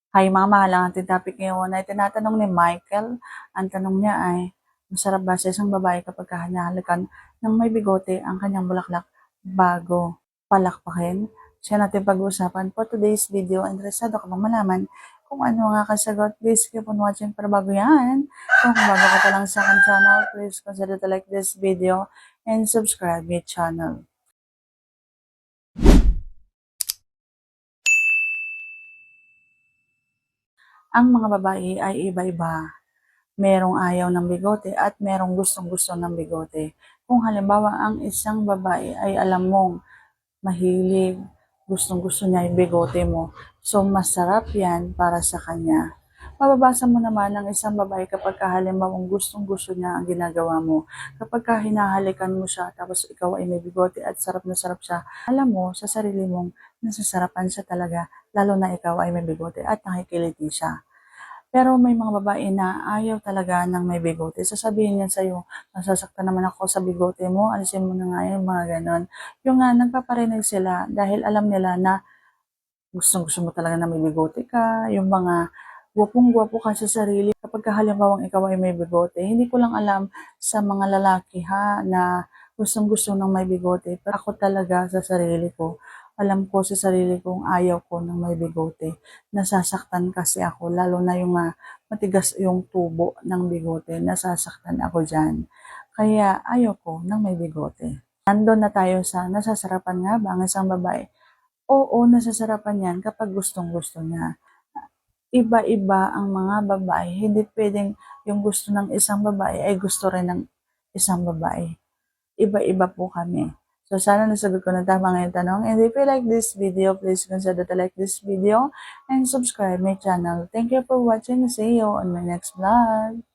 Hi mga mahal, ang ating topic ngayon ay tinatanong ni Michael. Ang tanong niya ay, masarap ba sa isang babae kapag hinahalikan ng may bigote ang kanyang bulaklak bago palakpakin? Siya natin pag-uusapan for today's video. Interesado ka bang malaman kung ano ang aking sagot? Please keep on watching para bago yan. Kung bago ka pa lang sa aking channel, please consider to like this video and subscribe my channel. Ang mga babae ay iba-iba. Merong ayaw ng bigote at merong gustong-gusto ng bigote. Kung halimbawa ang isang babae ay alam mong mahilig, gustong-gusto niya yung bigote mo, so masarap yan para sa kanya. Mababasa mo naman ang isang babae kapag halimbawa gustong-gusto niya ang ginagawa mo. Kapag hinahalikan mo siya tapos ikaw ay may bigote at sarap na sarap siya, alam mo sa sarili mong nasasarapan siya talaga, lalo na ikaw ay may bigote at nakikiliti siya. Pero may mga babae na ayaw talaga ng may bigote. Sasabihin niya sa'yo, nasasaktan naman ako sa bigote mo, alisin mo na nga yun, mga ganon. Yung nga, nagpaparinig sila dahil alam nila na gustong-gusto mo talaga na may bigote ka, yung mga gwapong-gwapo ka sa sarili. Kapag halimbawang ikaw ay may bigote, hindi ko lang alam sa mga lalaki ha, na gustong-gusto ng may bigote. Pero ako talaga sa sarili ko, alam ko sa sarili kong ayaw ko ng may bigote. Nasasaktan kasi ako, lalo na yung matigas yung tubo ng bigote. Nasasaktan ako dyan. Kaya ayaw ko ng may bigote. Nandun na tayo sa nasasarapan nga ba ang isang babae? Oo, nasasarapan yan kapag gustong-gusto niya. Iba-iba ang mga babae. Hindi pwedeng yung gusto ng isang babae ay gusto rin ng isang babae. Iba-iba po kami. So, sana nasagot ko na tama ngayong tanong. And if you like this video, please consider to like this video and subscribe my channel. Thank you for watching. See you on my next vlog.